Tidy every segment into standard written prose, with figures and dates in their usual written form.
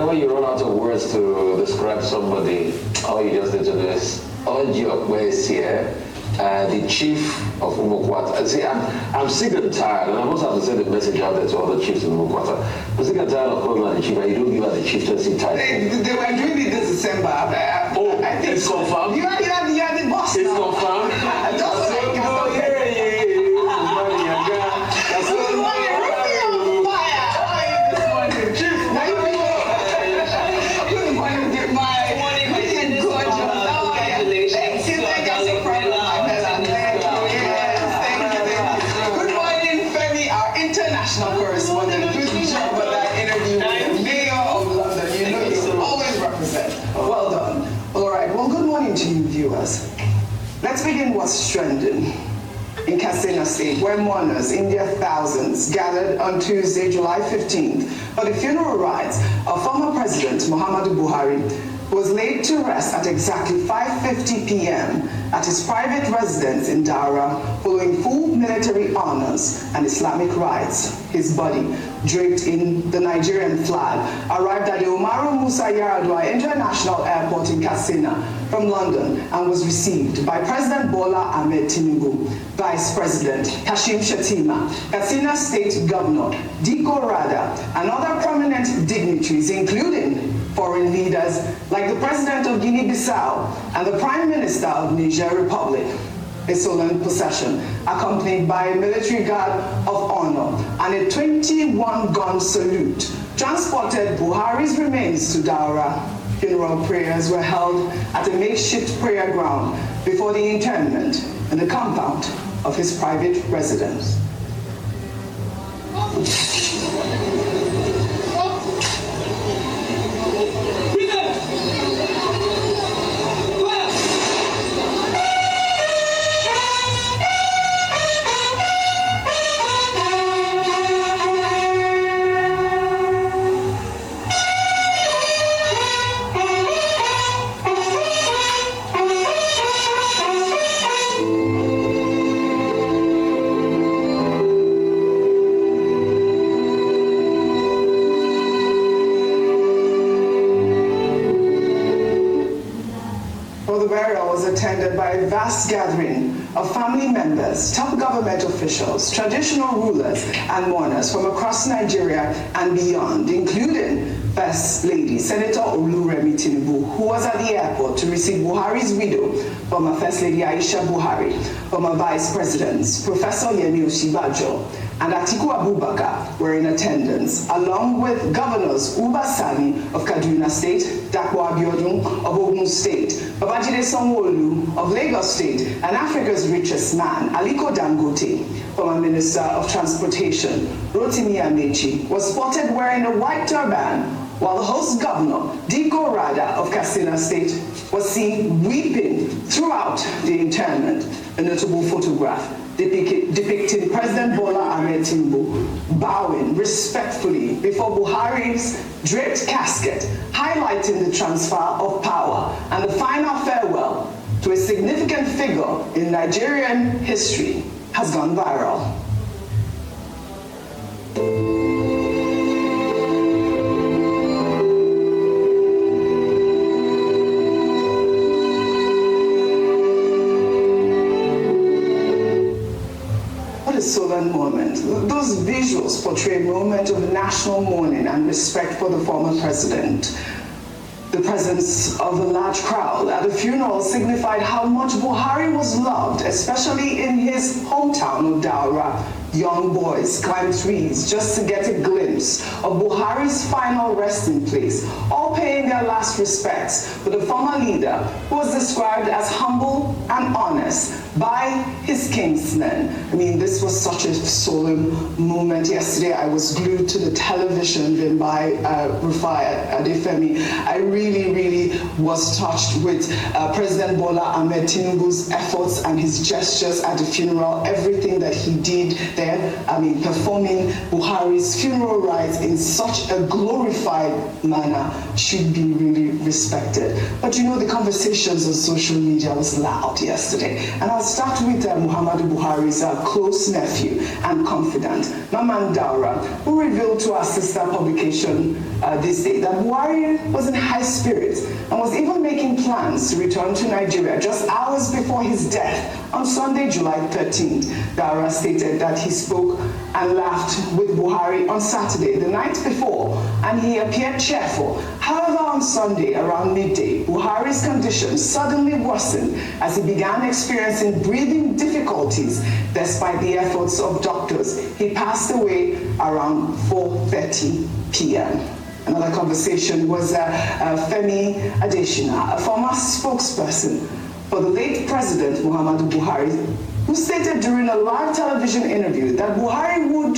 when you run out of words to describe somebody, all you just need to do is Ojo here, the chief of Umukwata. See, I'm sick and tired, and I must have to send a message out there to all the chiefs in Umukwata. I'm sick and tired of calling her the chief, and you don't give her the chieftaincy title. They were doing it this December. I think it's confirmed. You are the boss. It's now. confirmed. Let's begin what's trending in Katsina State, where mourners in their thousands gathered on Tuesday, July 15th for the funeral rites of former President Muhammadu Buhari, who was laid to rest at exactly 5:50 p.m. at his private residence in Daura, following full military honors and Islamic rites. His body, draped in the Nigerian flag, arrived at the Umaru Musa Yar'Adua International Airport in Katsina from London and was received by President Bola Tinubu, Vice President Kashim Shettima, Katsina State Governor Daura, and other prominent dignitaries, including foreign leaders like the President of Guinea-Bissau and the Prime Minister of Niger Republic. A solemn procession accompanied by a military guard of honor and a 21-gun salute transported Buhari's remains to Daura. Funeral prayers were held at a makeshift prayer ground before the interment in the compound of his private residence. Attended by a vast gathering of family members, top government officials, traditional rulers, and mourners from across Nigeria and beyond, including First Lady Senator Oluremi Tinubu, who was at the airport to receive Buhari's widow, former First Lady Aisha Buhari, former Vice Presidents Professor Yemi Osinbajo and Atiku Abubakar were in attendance, along with Governors Uba Sani of Kaduna State, Dapo Abiodun of Ogun State, Babajide Sanwo-Olu of Lagos State, and Africa's richest man, Aliko Dangote, former Minister of Transportation, Rotimi Amechi, was spotted wearing a white turban, while the host governor, Daura of Katsina State, was seen weeping throughout the interment. A notable photograph depicting President Bola Tinubu bowing respectfully before Buhari's draped casket, highlighting the transfer of power and the final farewell to a significant figure in Nigerian history, has gone viral. Solemn moment. Those visuals portray a moment of national mourning and respect for the former president. The presence of a large crowd at the funeral signified how much Buhari was loved, especially in his hometown of Daura. Young boys climbed trees just to get a glimpse of Buhari's final resting place, all paying their last respects for the former leader, who was described as humble and honest by his kinsmen. I mean, this was such a solemn moment. Yesterday, I was glued to the television then by Rufai Adefemi. I really was touched with President Bola Tinubu's efforts and his gestures at the funeral, everything that he did, there, performing Buhari's funeral rites in such a glorified manner should be really respected. But the conversations on social media was loud yesterday. And I'll start with Muhammadu Buhari's close nephew and confidant, Maman Daura, who revealed to our sister publication this day that Buhari was in high spirits and was even making plans to return to Nigeria just hours before his death on Sunday, July 13th. Daura stated that he spoke and laughed with Buhari on Saturday, the night before, and he appeared cheerful. However, on Sunday, around midday, Buhari's condition suddenly worsened as he began experiencing breathing difficulties despite the efforts of doctors. He passed away around 4:30 p.m. Another conversation was Femi Adesina, a former spokesperson for the late President Muhammadu Buhari, who stated during a live television interview that Buhari would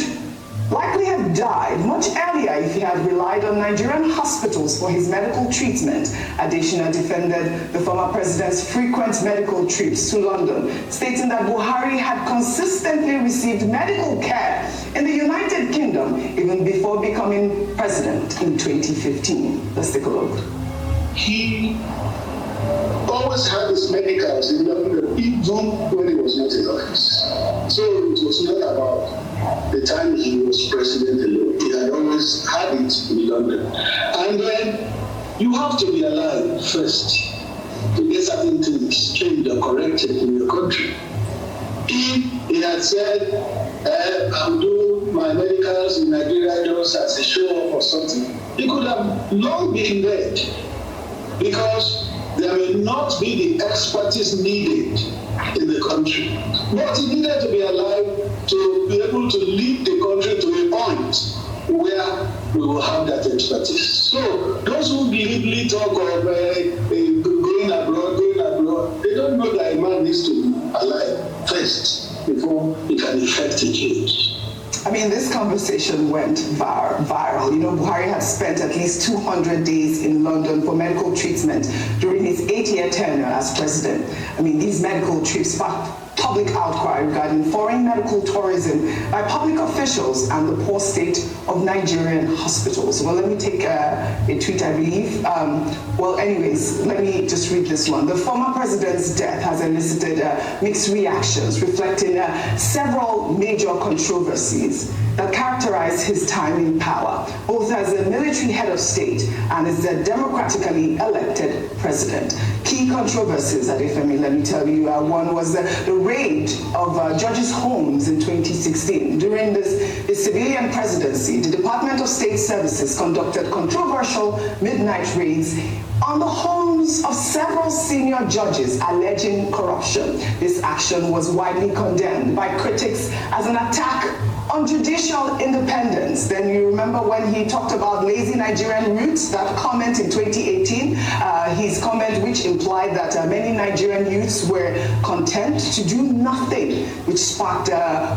likely have died much earlier if he had relied on Nigerian hospitals for his medical treatment. Adesina defended the former president's frequent medical trips to London, stating that Buhari had consistently received medical care in the United Kingdom even before becoming president in 2015. Let's take a look. He always had his medicals in London, even when he was not in office. So it was not about the time he was president alone. He had always had it in London. And then you have to be alive first to get certain things changed or corrected in your country. If he had said, I'll do my medicals in Nigeria just as a show-off or something, he could have long been dead, because there may not be the expertise needed in the country. But he needed to be alive to be able to lead the country to a point where we will have that expertise. So those who glibly talk of going abroad, they don't know that a man needs to be alive first before he can effect a change. This conversation went viral. Buhari had spent at least 200 days in London for medical treatment during his 8-year tenure as president. These medical trips sparked public outcry regarding foreign medical tourism by public officials and the poor state of Nigerian hospitals. Well, let me take a tweet, I believe. Let me just read this one. The former president's death has elicited mixed reactions, reflecting several major controversies that characterize his time in power, both as a military head of state and as a democratically elected president. Key controversies, Adefemi, let me tell you. One was the raid of judges' homes in 2016. During this civilian presidency, the Department of State Services conducted controversial midnight raids on the homes of several senior judges alleging corruption. This action was widely condemned by critics as an attack on judicial independence. Then you remember when he talked about lazy Nigerian youths, that comment in 2018, his comment which implied that many Nigerian youths were content to do nothing, which sparked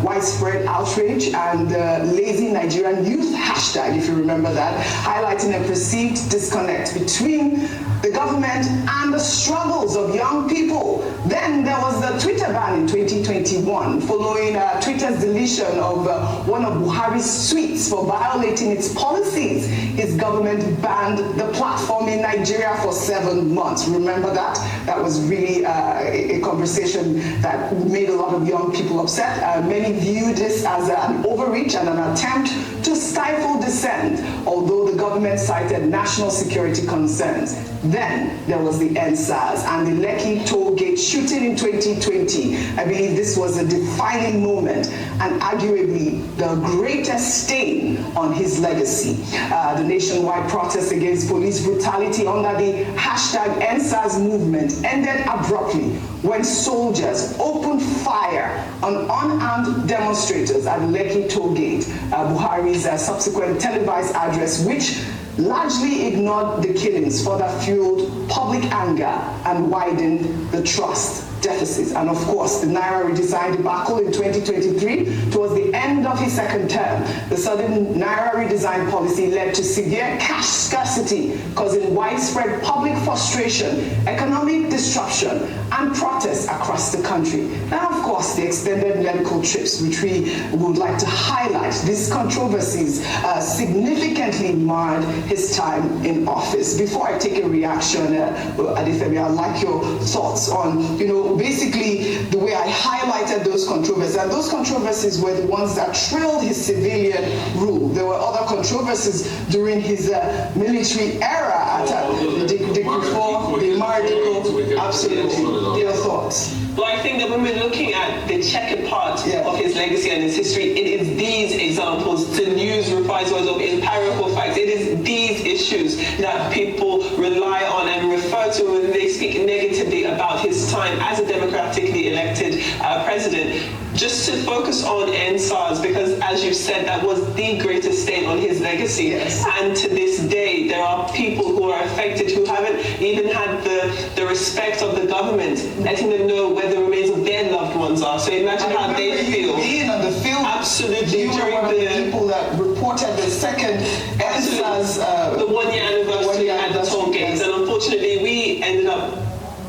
widespread outrage, and lazy Nigerian youth hashtag, if you remember that, highlighting a perceived disconnect between the government and the struggles of young people. Then there was the Twitter ban in 2021, following Twitter's deletion of one of Buhari's tweets for violating its policies. His government banned the platform in Nigeria for 7 months. Remember that? That was really a conversation that made a lot of young people upset. Many viewed this as an overreach and an attempt to stifle dissent, although the government cited national security concerns. Then there was the NSAS and the Lekki toll gate shooting in 2020. I believe this was a defining moment and arguably the greatest stain on his legacy. The nationwide protest against police brutality under the hashtag NSAS movement ended abruptly when soldiers opened fire on unarmed demonstrators at the Lekki toll gate. Buhari's subsequent televised address, which largely ignored the killings, further fueled public anger and widened the trust deficits, and of course the Naira redesign debacle in 2023 towards the end of his second term. The sudden Naira redesign policy led to severe cash scarcity, causing widespread public frustration, economic disruption, and protests across the country. And of course the extended medical trips, which we would like to highlight. These controversies significantly marred his time in office. Before I take a reaction, Adefemi, I'd like your thoughts on, basically the way I highlighted those controversies. And those controversies were the ones that trailed his civilian rule. There were other controversies during his military era at the Mardico. Absolutely. Your thoughts? Well, I think that when we're looking at the checkered part of his legacy and his history, it is these examples, to use Rufai's words of empirical facts, it is these issues that people rely on and refer to when they speak negatively about his time as a democratically elected president. Just to focus on NSARS, because as you said, that was the greatest stain on his legacy. Yes. And to this day, there are people who are affected who haven't even had the respect of the government, letting them know where the remains of their loved ones are. So imagine how they feel. Being on the field, absolutely, you were one of the people that reported the second NSARS, the 1 year anniversary at the toll gates, and unfortunately, we ended up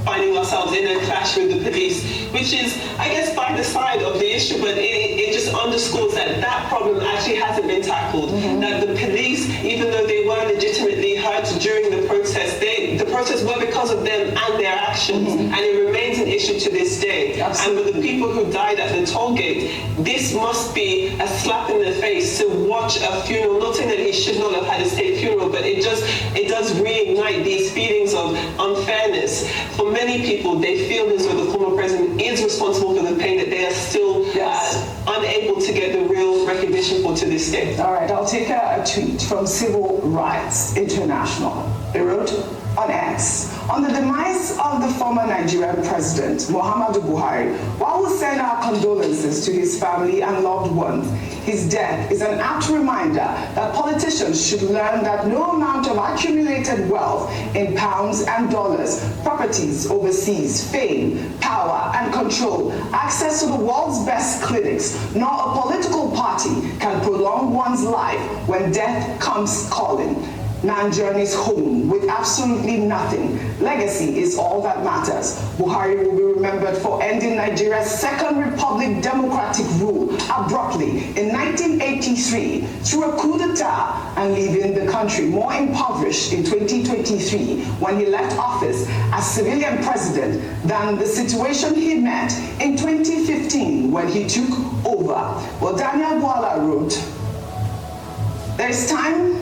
finding ourselves in a clash with the police, which is, I guess, by the side of the issue, but it just underscores that that problem actually hasn't been tackled. That the police, even though they were legitimately hurt during the protest, the protests were because of them and their actions, and it remains an issue to this day. Absolutely. And with the people who died at the toll gate, this must be a slap in the face to watch a funeral. Not saying that he should not have had a state funeral, but it does reignite these feelings of unfairness. For many people, they feel as though the former president is responsible for the pain that they are still unable to get the real recognition for to this day. All right, I'll take a tweet from Civil Rights International. They wrote on X, on the demise of the former Nigerian president, Muhammadu Buhari, while we send our condolences to his family and loved ones, his death is an apt reminder that politicians should learn that no amount of accumulated wealth in pounds and dollars, properties overseas, fame, power, and control, access to the world's best clinics, nor a political party can prolong one's life when death comes calling. Man journeys home with absolutely nothing. Legacy is all that matters. Buhari will be remembered for ending Nigeria's second republic democratic rule abruptly in 1983 through a coup d'etat and leaving the country more impoverished in 2023 when he left office as civilian president than the situation he met in 2015 when he took over. Well, Daniel Bola wrote, "There's time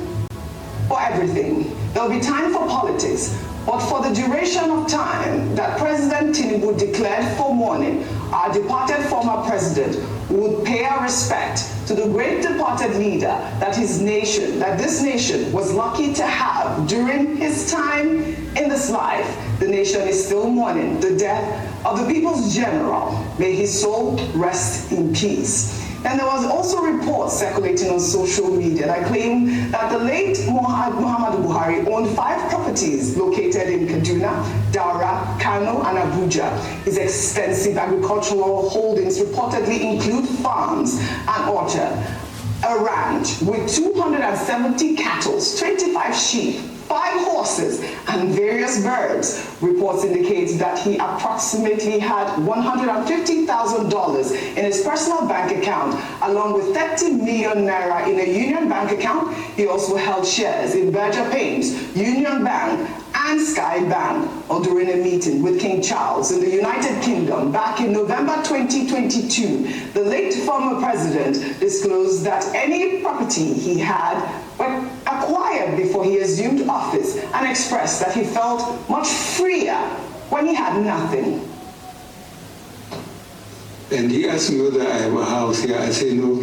for everything. There'll be time for politics, but for the duration of time that President Tinubu declared for mourning, our departed former president would pay our respect to the great departed leader that this nation was lucky to have during his time in this life. The nation is still mourning the death of the people's general. May his soul rest in peace." And there was also reports circulating on social media that claim that the late Muhammadu Buhari owned 5 properties located in Kaduna, Daura, Kano, and Abuja. His extensive agricultural holdings reportedly include farms and orchards, a ranch with 270 cattle, 25 sheep, 5 horses, and various birds. Reports indicate that he approximately had $150,000 in his personal bank account, along with 30 million naira in a Union Bank account. He also held shares in Berger Paints, Union Bank, and Sky Bank, or during a meeting with King Charles in the United Kingdom back in November 2022. The late former president disclosed that any property he had were acquired before he assumed office and expressed that he felt much freer when he had nothing. And he asked me whether I have a house here. I say no.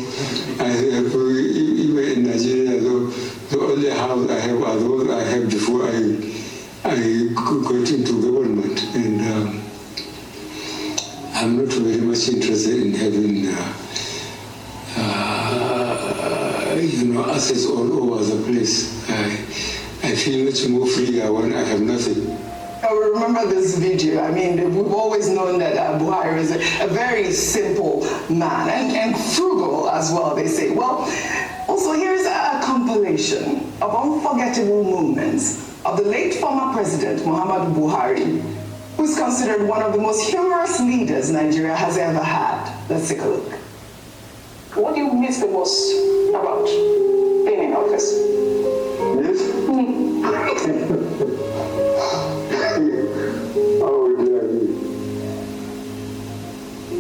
I have, even in Nigeria, the only house I have are those I had before I got into government. And I'm not very much interested in having assets all over the place. I feel much more freer when I have nothing. remember this video. I mean, we've always known that Buhari is a very simple man and frugal as well, they say. Well, also here's a compilation of unforgettable moments of the late former President Muhammadu Buhari, who is considered one of the most humorous leaders Nigeria has ever had. Let's take a look. What do you miss the most about being in office? Yes? Oh, dear me.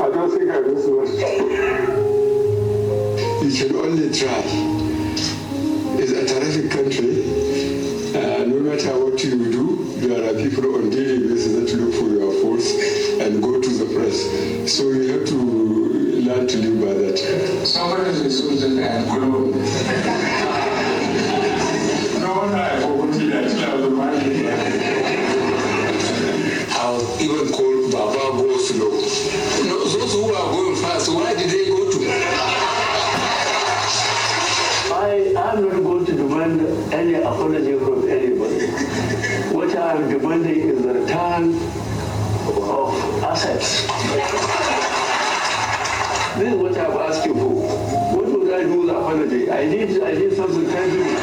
I don't think I miss much. You should only try. It's a terrific country. No matter what you do, there are people on daily basis that look for your force and go to the press. So you have to learn to live by that. Somebody is a soldier and global. No wonder I forgot that. I'll even call Baba go slow. No, those who are going fast, why did they go to? I'm not going to demand any apology from anybody. What I'm demanding is the return of assets. This is what I'm asking for. What would I do with apology? I need something tangible.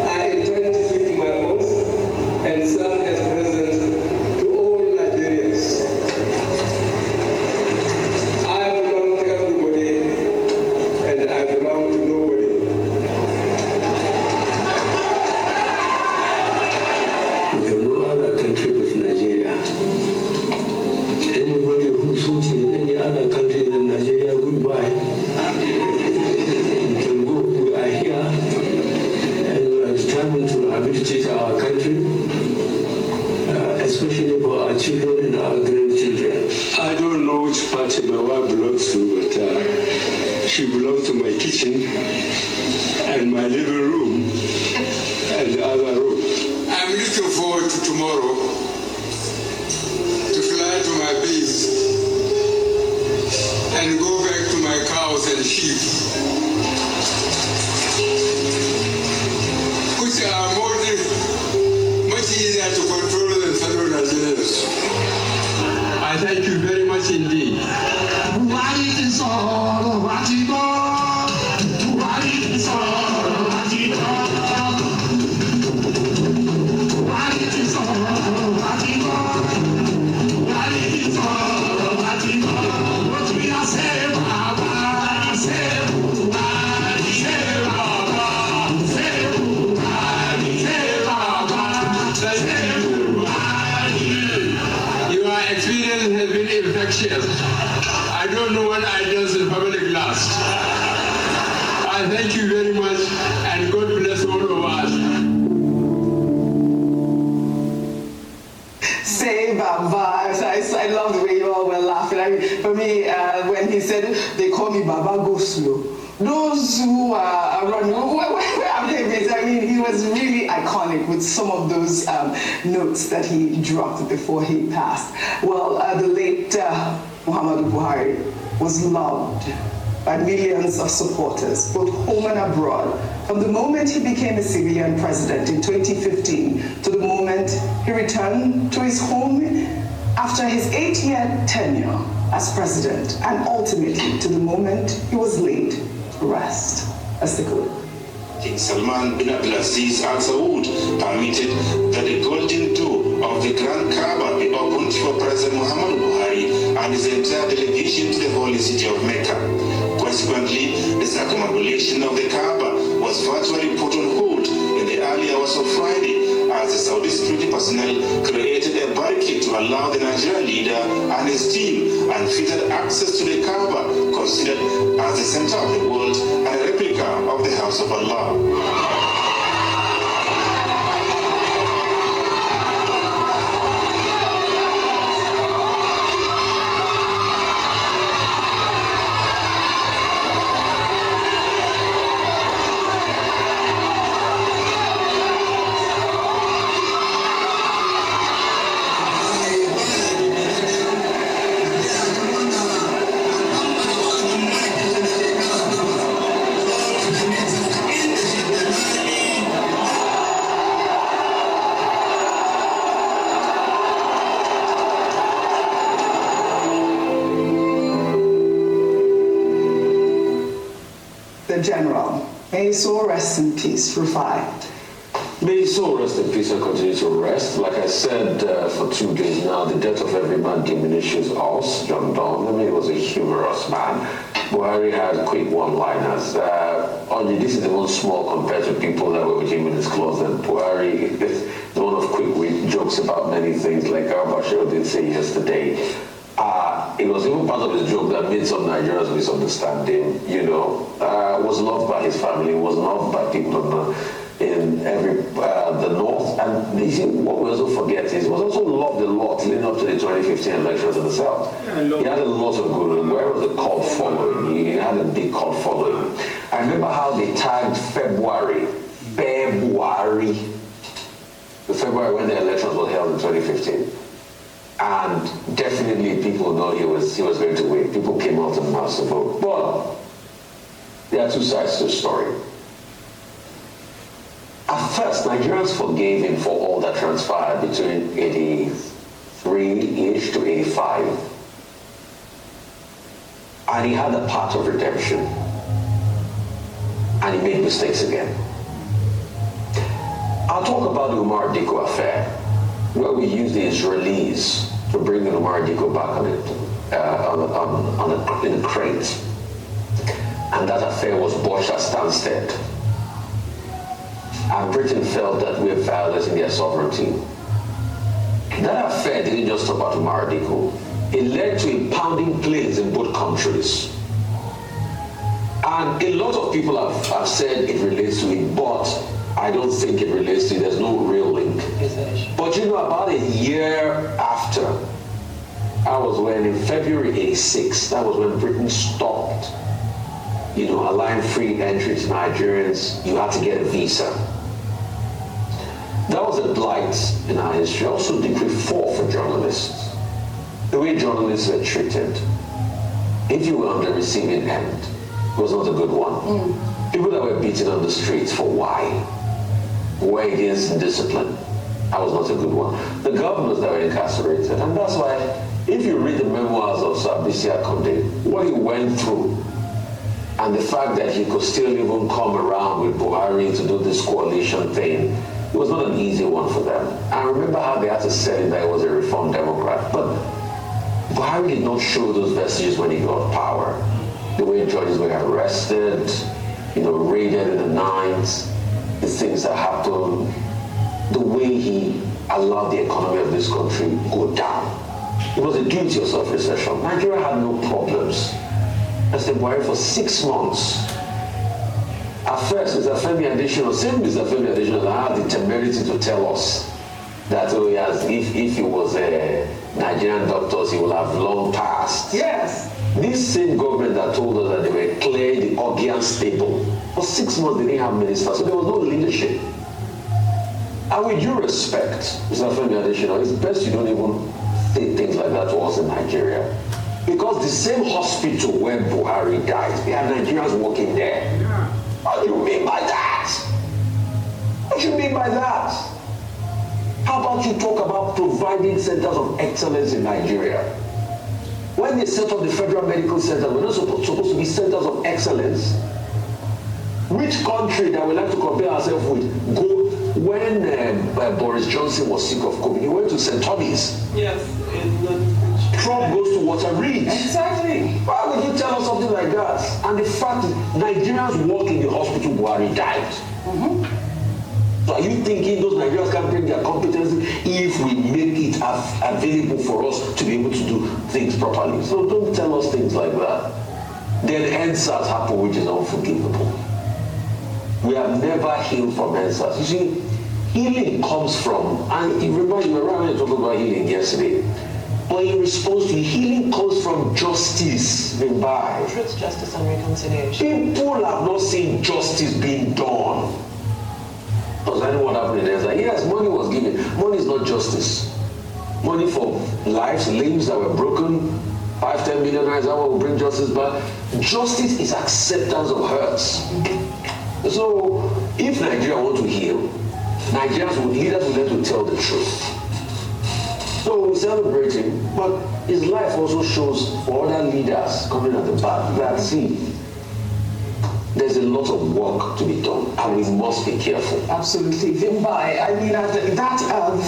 I intend to speak to my boss and serve as president to all Nigerians. I belong to everybody and I belong to nobody. We have no other country but Nigeria. Anybody who suits in any other country than Nigeria, goodbye. You can go. We are here and we are determined to rehabilitate our country, especially for our children and our grandchildren. I don't know which party my wife belongs to, but she belongs to my kitchen and my living room and the other room. I'm looking forward to tomorrow to fly to my base and go back to my cows and sheep, which are much easier to control than fellow Nigerians. I thank you very much indeed. Your experience has been infectious. I don't know what I does in public last. I thank you very much and God bless all of us. Say Baba. I love the way you all were laughing. I mean, for me, when he said they call me Baba go slow. Those who are running, I mean, he was really iconic with some of those notes that he dropped before he passed. Well, the late Muhammadu Buhari was loved by millions of supporters, both home and abroad, from the moment he became a civilian president in 2015 to the moment he returned to his home after his 8-year tenure as president, and ultimately to the moment he was laid to rest. Let's take a look. King Salman bin Abdulaziz Al Saud permitted that the golden door of the Grand Kaaba be opened for President Muhammadu Buhari and his entire delegation to the holy city of Mecca. Consequently, the circumambulation of the Kaaba was virtually put on hold in the early hours of Friday as the Saudi security personnel created a barricade to allow the Nigerian leader and his team unfettered access to the Kaaba, considered as the center of the world and a replica of the House of Allah. his soul rest in peace, Rufai. May his soul rest in peace and continue to rest. Like I said for 2 days now, the death of every man diminishes us. John Donne, I mean, he was a humorous man. Buhari had quick one-liners. This is even small compared to people that were with him in disclosed. And Buhari is one of quick jokes about many things, like Al-Bashir did say yesterday. It was even part of his joke that made some Nigerians misunderstand him. Was loved by his family, was loved by people in the north, and what we also forget is he was also loved a lot leading up to the 2015 elections in the south. He had a lot of good, where was the cult following? He had a big cult following. I remember how they tagged February when the elections were held in 2015. And definitely people know he was going to win. People came out en masse to vote. But there are two sides to the story. At first, Nigerians forgave him for all that transpired between 83-ish to 85. And he had a part of redemption. And he made mistakes again. I'll talk about the Umar Diko affair, where we used the Israelis to bring Umar Diko back in a crate. And that affair was botched at Stansted. And Britain felt that we were violating their sovereignty. That affair didn't just stop at Umar Diko. It led to impounding planes in both countries. And a lot of people have said it relates to it, but I don't think it relates to it. There's no real link. But about a year after, in February 86, that was when Britain stopped, allowing free entry to Nigerians. You had to get a visa. That was a blight in our history. Also, Decree 4 for journalists. The way journalists were treated, if you were on the receiving end, it was not a good one. People that were beaten on the streets for why? Were against discipline. That was not a good one. The governors that were incarcerated. And that's why, if you read the memoirs of Sir Bisi Akonde, what he went through, and the fact that he could still even come around with Buhari to do this coalition thing, it was not an easy one for them. I remember how they had to sell it that he was a reformed Democrat. But Buhari did not show those vestiges when he got power. The way judges were arrested, raided in the 90s, the things that happened, the way he allowed the economy of this country go down. It was a do-it-yourself recession. Nigeria had no problems. President Buhari for 6 months. At first, Mr. Femi Adesina, same Mr. Femi Adesina, had the temerity to tell us that if he was a Nigerian doctor, he would have long passed. Yes. This same government that told us that they were clearing the Augean stable. For 6 months, they didn't have ministers, so there was no leadership. And with due respect, Mr. Femi Adesina, it's best you don't even say things like that to us in Nigeria. Because the same hospital where Buhari died, they had Nigerians working there. What do you mean by that? What do you mean by that? How about you talk about providing centers of excellence in Nigeria? When they set up the Federal Medical Center, we're not supposed to be centers of excellence. Which country that we like to compare ourselves with, when Boris Johnson was sick of COVID, he went to St. Thomas. Yes. Trump goes to Walter Reed. Exactly. Why would you tell us something like that? And the fact is, Nigerians work in the hospital Buhari died. So are you thinking those Nigerians can bring their competency if we make it available for us to be able to do things properly? So don't tell us things like that. Then NSAS happen, which is unforgivable. We have never healed from NSAS. You see, healing comes from, and you remember you were around when you talked about healing yesterday. But in response to healing comes from justice being by. Truth, justice, and reconciliation. People have not seen justice being done. Does anyone what happened in NSAS? Yes, money was given. Money is not justice. Money for lives, limbs that were broken, 5-10 million naira, that will bring justice back. Justice is acceptance of hurts. So if Nigeria want to heal, leaders will learn to tell the truth. So we celebrate him, but his life also shows for other leaders coming at the back that, see, there's a lot of work to be done, and we must be careful. Absolutely. Vimbai, I mean, that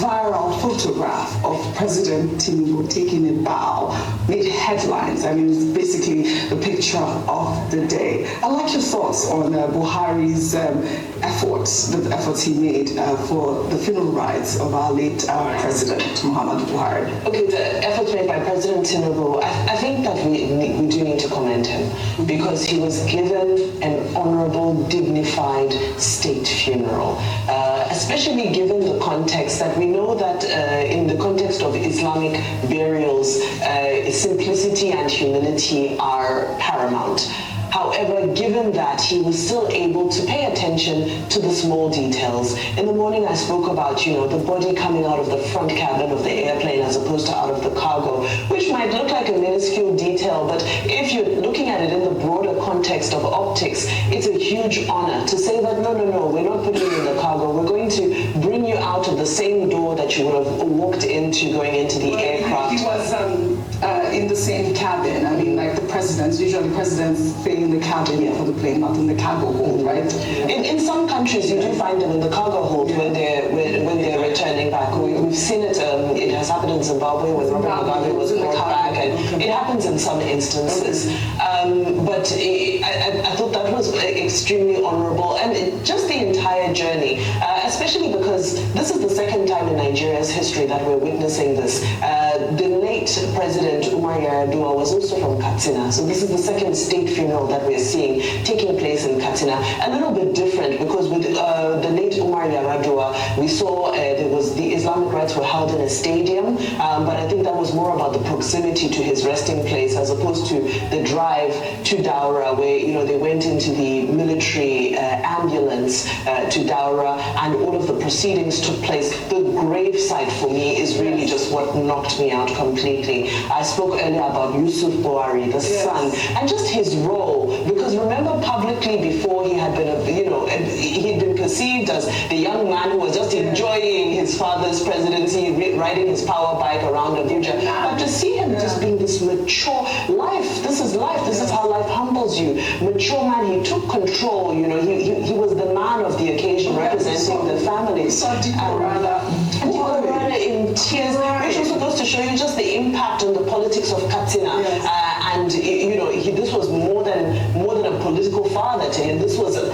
viral photograph of President Tinubu taking a bow made headlines. I mean, it's basically the picture of the day. I'd like your thoughts on Buhari's efforts, the efforts he made for the funeral rites of our late President Muhammadu Buhari. Okay, the efforts made by President Tinubu, I think that we do need to commend him, because he was given an honorable, dignified state funeral, especially given the context that we know that in the context of Islamic burials, simplicity and humility are paramount. However, given that, he was still able to pay attention to the small details. In the morning, I spoke about, the body coming out of the front cabin of the airplane as opposed to out of the cargo, which might look like a minuscule detail, but if you're looking at it in the broader context of optics, it's a huge honor to say that, no, we're not putting you in the cargo. We're going to bring you out of the same door that you would have walked into going into the aircraft. He was in the same cabin. I mean, like the presidents, usually presidents stay in the cabin for the plane, not in the cargo hold, right? In some countries, you do find them in the cargo hold when they're returning back. We've seen it. It has happened in Zimbabwe when Robert Mugabe was brought back, and it happens in some instances. But I thought that was extremely honorable, and just the entire journey, especially because this is the second time in Nigeria's history that we're witnessing this. The late President Yar'Adua was also from Katsina, so this is the second state funeral that we're seeing taking place in Katsina. A little bit different, because with the late Yar'Adua, we saw the Islamic rites were held in a stadium, but I think that was more about the proximity to his resting place as opposed to the drive to Daura, where they went into the military ambulance to Daura, and all of the proceedings took place. The gravesite for me is really just what knocked me out completely. I spoke earlier about Yusuf Buhari, the son, and just his role, because remember publicly before he had been, he'd been perceived as the young man who was just enjoying his father's presidency, riding his power bike around Abuja. But to see him just being this mature life, this is how life humbles you. Mature man, he took control, he was the man of the occasion, representing the family. In tears, which was supposed to show you just the impact on the politics of Katsina. And this was more than a political father to him. This was a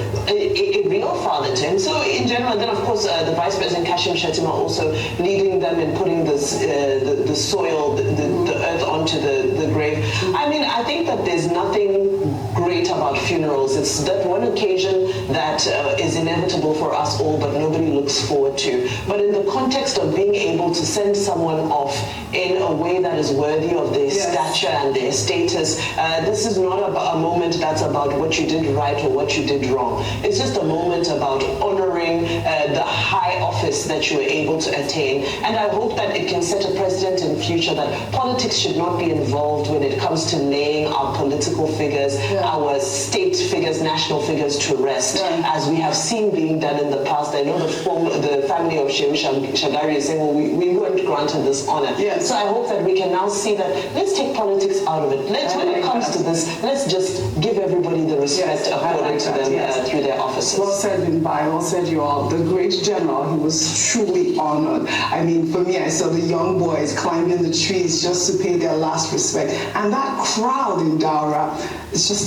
real father to him. So in general, and then of course the Vice President Kashim Shettima also leading them in putting this the soil, the earth onto the grave. I mean, I think that there's nothing great about funerals. It's that one occasion that is inevitable for us all, but nobody looks forward to. But in the context of being able to send someone off in a way that is worthy of their stature and their status, this is not about a moment that's about what you did right or what you did wrong. It's just a moment about honoring the high office that you were able to attain. And I hope that it can set a precedent in future that politics should not be involved when it comes to laying our political figures, our state figures, national figures to rest, as we have seen being done in the past. I know the family of Shehu Shagari is saying, well, we weren't granted this honor. So I hope that we can now see that let's take politics out of it. When it comes to this, let's just give everybody the respect according to them through their offices. Well said, Vimbai. Well said, you all. The great general, he was truly honored. I mean, for me, I saw the young boys climbing the trees just to pay their last respect. And that crowd in Daura, it's just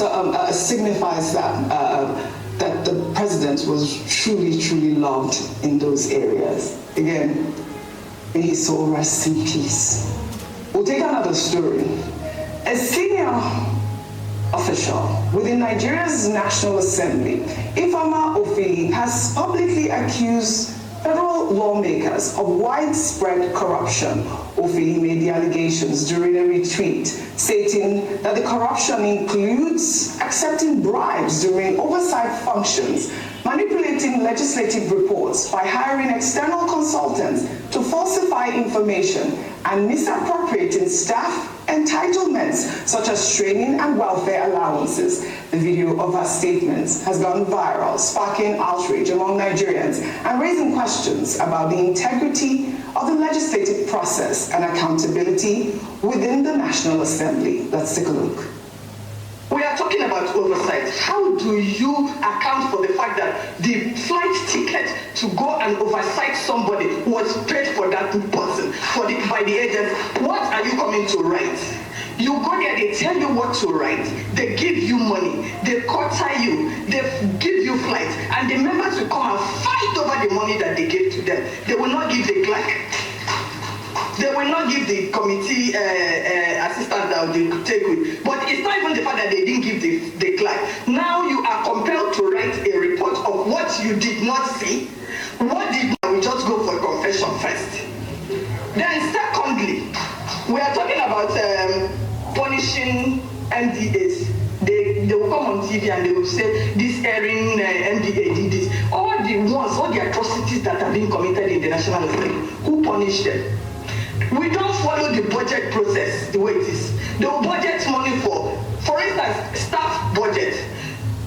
signifies that the president was truly, truly loved in those areas. Again, may his soul rest in peace. We'll take another story. A senior official within Nigeria's National Assembly, Ifeoma Ofili, has publicly accused federal lawmakers of widespread corruption. Ofili made the allegations during a retweet, stating that the corruption includes accepting bribes during oversight functions, manipulating legislative reports by hiring external consultants to falsify information, and misappropriating staff entitlements such as training and welfare allowances. The video of her statements has gone viral, sparking outrage among Nigerians and raising questions about the integrity of the legislative process and accountability within the National Assembly. Let's take a look. We are talking about oversight. How do you account for the fact that the flight ticket to go and oversight somebody was paid for that person by the agent? What are you coming to write? You go there, they tell you what to write, they give you money, they quarter you, they give you flights, and the members will come and fight over the money that they gave to them. They will not give the clerk. They will not give the committee assistant that they take with. But it's not even the fact that they didn't give the clerk. Now you are compelled to write a report of what you did not see. What did we just go for confession first? Then secondly, we are talking about punishing MDAs. They will come on TV and they will say this erring MDA did this. All the atrocities that have been committed in the National Assembly, who punished them? We don't follow the budget process the way it is. They will budget money for instance, staff budget,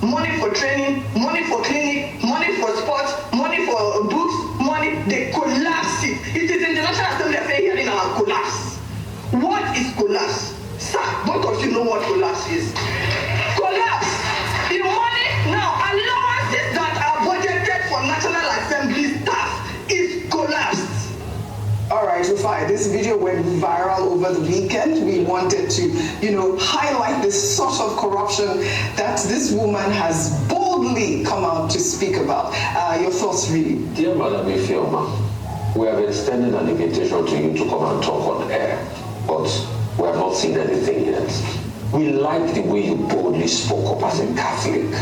money for training, money for clinic, money for sports, money for books, money. They collapse it. It is in the National Assembly that say hearing our collapse. What is collapse? Sir, both of you know what collapse is. Collapse. The money now, allowances that are budgeted for National Assembly staff is collapsed. All right, Rufai, this video went viral over the weekend. We wanted to, highlight the sort of corruption that this woman has boldly come out to speak about. Your thoughts, really? Dear Madam Ifeoma, we have extended an invitation to you to come and talk on air, but we have not seen anything yet. We like the way you boldly spoke up as a Catholic.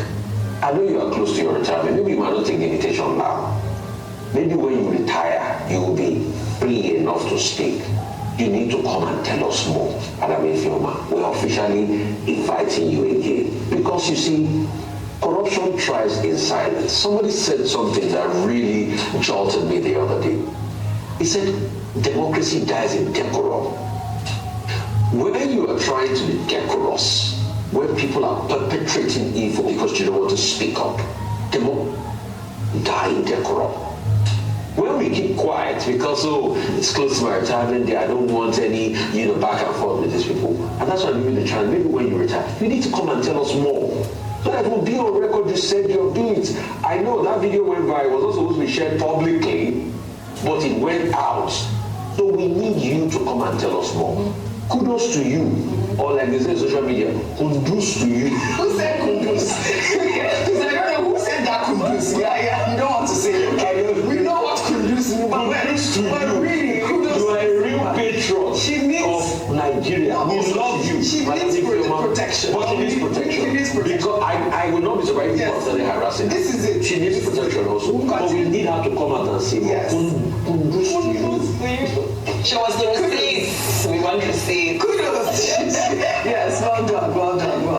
I know you are close to your retirement. Maybe you might not take the invitation now. Maybe when you retire, you will be free enough to speak. You need to come and tell us more. Madam Ifeoma, we are officially inviting you again. Because you see, corruption thrives in silence. Somebody said something that really jolted me the other day. He said, democracy dies in decorum. When you are trying to be decorous, when people are perpetrating evil because you don't want to speak up, die in decorum. When we keep quiet because, it's close to my retirement day, I don't want any, back and forth with these people. And that's why I'm really trying. Maybe when you retire, you need to come and tell us more. So that will be on record you said you're doing it. I know that video went viral. It was not supposed to be shared publicly, but it went out. So we need you to come and tell us more. Kudos to you. Or like they say in social media, kudos to you. Who said kudos? Who said that kudos? Yeah, you don't want to say it. Okay? We know what kudos means. But really, kudos. You are a real patron of Nigeria. We love you. She needs protection. But she needs protection. Because I would not be surprised if you constantly harassing her. This is it. She needs protection also. But we need her to come out and say, yes. Kudos to you. Show us the receipts. We want to see. Kudos. Yes, well done, well done, well done.